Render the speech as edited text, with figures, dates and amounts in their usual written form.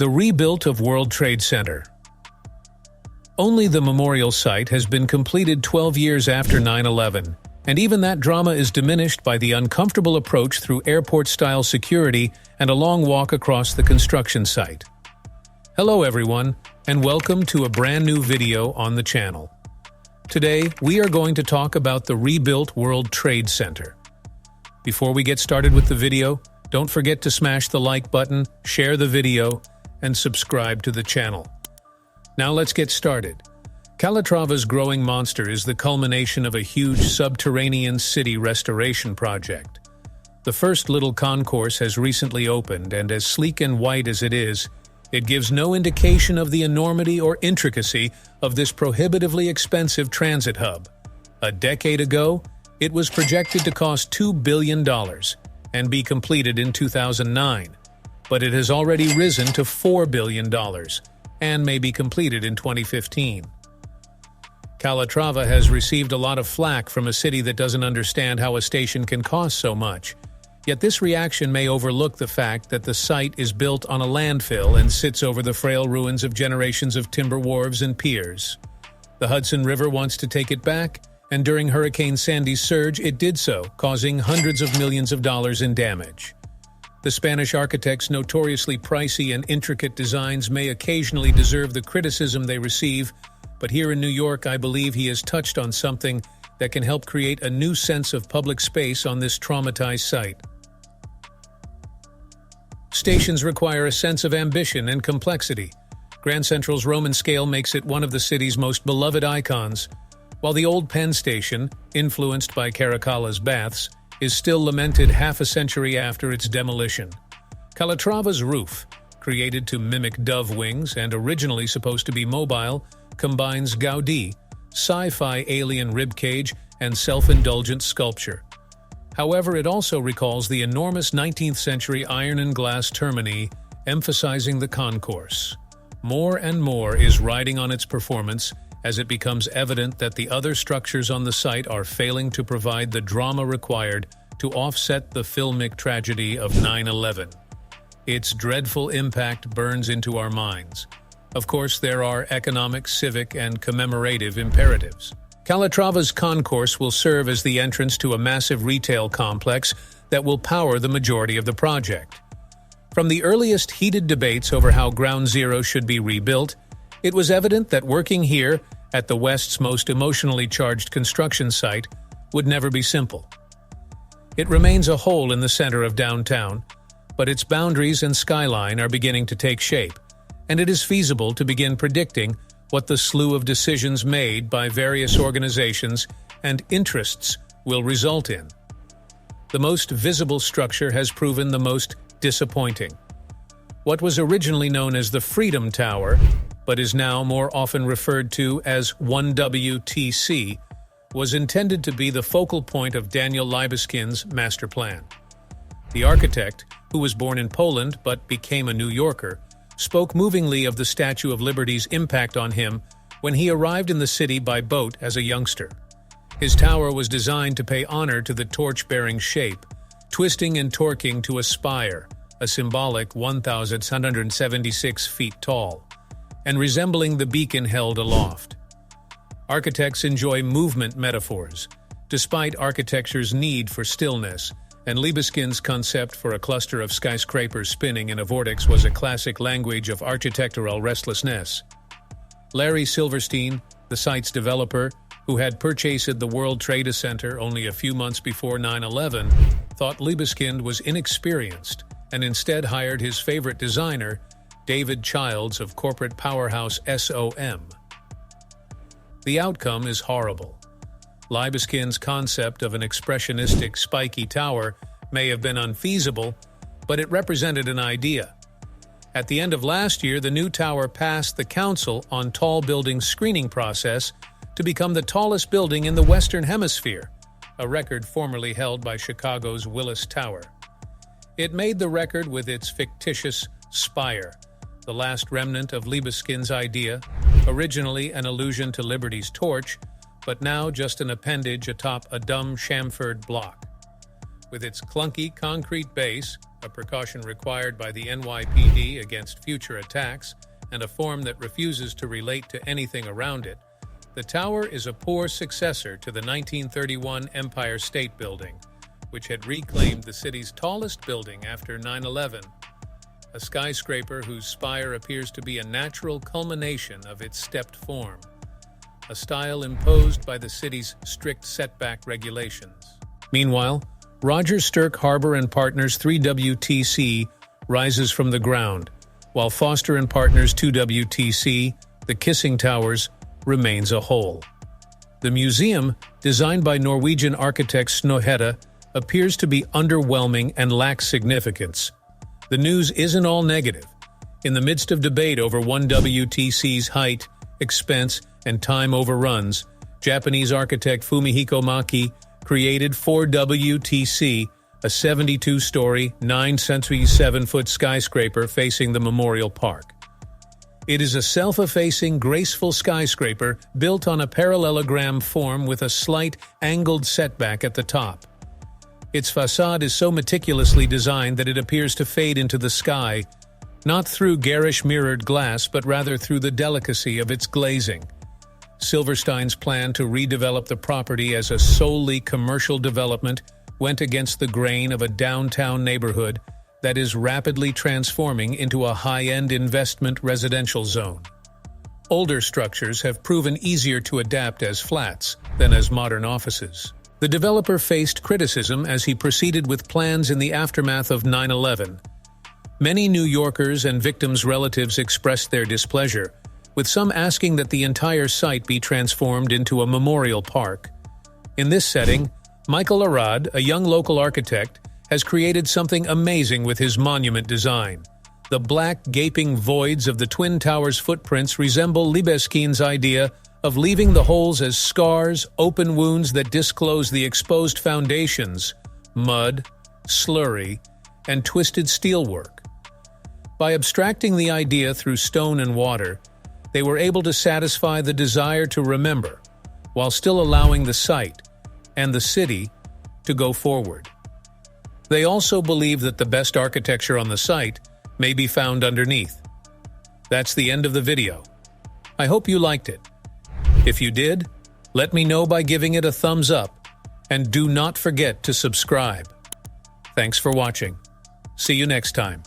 The rebuilt of World Trade Center. Only the memorial site has been completed 12 years after 9/11, and even that drama is diminished by the uncomfortable approach through airport-style security and a long walk across the construction site. Hello everyone, and welcome to a brand new video on the channel. Today, we are going to talk about the rebuilt World Trade Center. Before we get started with the video, don't forget to smash the like button, share the video, and subscribe to the channel. Now let's get started. Calatrava's growing monster is the culmination of a huge subterranean city restoration project. The first little concourse has recently opened, and as sleek and white as it is, it gives no indication of the enormity or intricacy of this prohibitively expensive transit hub. A decade ago, it was projected to cost $2 billion and be completed in 2009, but it has already risen to $4 billion and may be completed in 2015. Calatrava has received a lot of flack from a city that doesn't understand how a station can cost so much. Yet this reaction may overlook the fact that the site is built on a landfill and sits over the frail ruins of generations of timber wharves and piers. The Hudson River wants to take it back, and during Hurricane Sandy's surge, it did so, causing hundreds of millions of dollars in damage. The Spanish architect's notoriously pricey and intricate designs may occasionally deserve the criticism they receive, but here in New York, I believe he has touched on something that can help create a new sense of public space on this traumatized site. Stations require a sense of ambition and complexity. Grand Central's Roman scale makes it one of the city's most beloved icons, while the old Penn Station, influenced by Caracalla's baths, is still lamented half a century after its demolition. Calatrava's roof, created to mimic dove wings and originally supposed to be mobile, combines Gaudi, sci-fi alien ribcage, and self-indulgent sculpture. However, it also recalls the enormous 19th century iron and glass termini, emphasizing the concourse. More and more is riding on its performance as it becomes evident that the other structures on the site are failing to provide the drama required to offset the filmic tragedy of 9/11. Its dreadful impact burns into our minds. Of course, there are economic, civic, and commemorative imperatives. Calatrava's concourse will serve as the entrance to a massive retail complex that will power the majority of the project. From the earliest heated debates over how Ground Zero should be rebuilt, it was evident that working here, at the West's most emotionally charged construction site, would never be simple. It remains a hole in the center of downtown, but its boundaries and skyline are beginning to take shape, and it is feasible to begin predicting what the slew of decisions made by various organizations and interests will result in. The most visible structure has proven the most disappointing. What was originally known as the Freedom Tower, but is now more often referred to as 1WTC, was intended to be the focal point of Daniel Libeskind's master plan. The architect, who was born in Poland but became a New Yorker, spoke movingly of the Statue of Liberty's impact on him when he arrived in the city by boat as a youngster. His tower was designed to pay honor to the torch-bearing shape, twisting and torquing to a spire, a symbolic 1,176 feet tall, and resembling the beacon held aloft. Architects enjoy movement metaphors, despite architecture's need for stillness, and Libeskind's concept for a cluster of skyscrapers spinning in a vortex was a classic language of architectural restlessness. Larry Silverstein, the site's developer, who had purchased the World Trade Center only a few months before 9/11, thought Libeskind was inexperienced and instead hired his favorite designer, David Childs of corporate powerhouse SOM. The outcome is horrible. Libeskind's concept of an expressionistic spiky tower may have been unfeasible, but it represented an idea. At the end of last year, the new tower passed the Council on Tall Buildings screening process to become the tallest building in the Western Hemisphere, a record formerly held by Chicago's Willis Tower. It made the record with its fictitious spire, the last remnant of Libeskind's idea, originally an allusion to Liberty's torch, but now just an appendage atop a dumb chamfered block. With its clunky concrete base, a precaution required by the NYPD against future attacks, and a form that refuses to relate to anything around it, the tower is a poor successor to the 1931 Empire State Building, which had reclaimed the city's tallest building after 9/11, a skyscraper whose spire appears to be a natural culmination of its stepped form, a style imposed by the city's strict setback regulations. Meanwhile, Roger Stirk Harbor and Partners 3WTC rises from the ground, while Foster and Partners 2WTC, the Kissing Towers, remains a whole. The museum, designed by Norwegian architect Snohetta, appears to be underwhelming and lacks significance. The news isn't all negative. In the midst of debate over 1WTC's height, expense, and time overruns, Japanese architect Fumihiko Maki created 4WTC, a 72-story, 977-foot skyscraper facing the Memorial Park. It is a self-effacing, graceful skyscraper built on a parallelogram form with a slight, angled setback at the top. Its facade is so meticulously designed that it appears to fade into the sky, not through garish mirrored glass, but rather through the delicacy of its glazing. Silverstein's plan to redevelop the property as a solely commercial development went against the grain of a downtown neighborhood that is rapidly transforming into a high-end investment residential zone. Older structures have proven easier to adapt as flats than as modern offices. The developer faced criticism as he proceeded with plans in the aftermath of 9/11. Many New Yorkers and victims' relatives expressed their displeasure, with some asking that the entire site be transformed into a memorial park. In this setting, Michael Arad, a young local architect, has created something amazing with his monument design. The black, gaping voids of the Twin Towers' footprints resemble Libeskind's idea of leaving the holes as scars, open wounds that disclose the exposed foundations, mud, slurry, and twisted steelwork. By abstracting the idea through stone and water, they were able to satisfy the desire to remember, while still allowing the site and the city to go forward. They also believe that the best architecture on the site may be found underneath. That's the end of the video. I hope you liked it. If you did, let me know by giving it a thumbs up, and do not forget to subscribe. Thanks for watching. See you next time.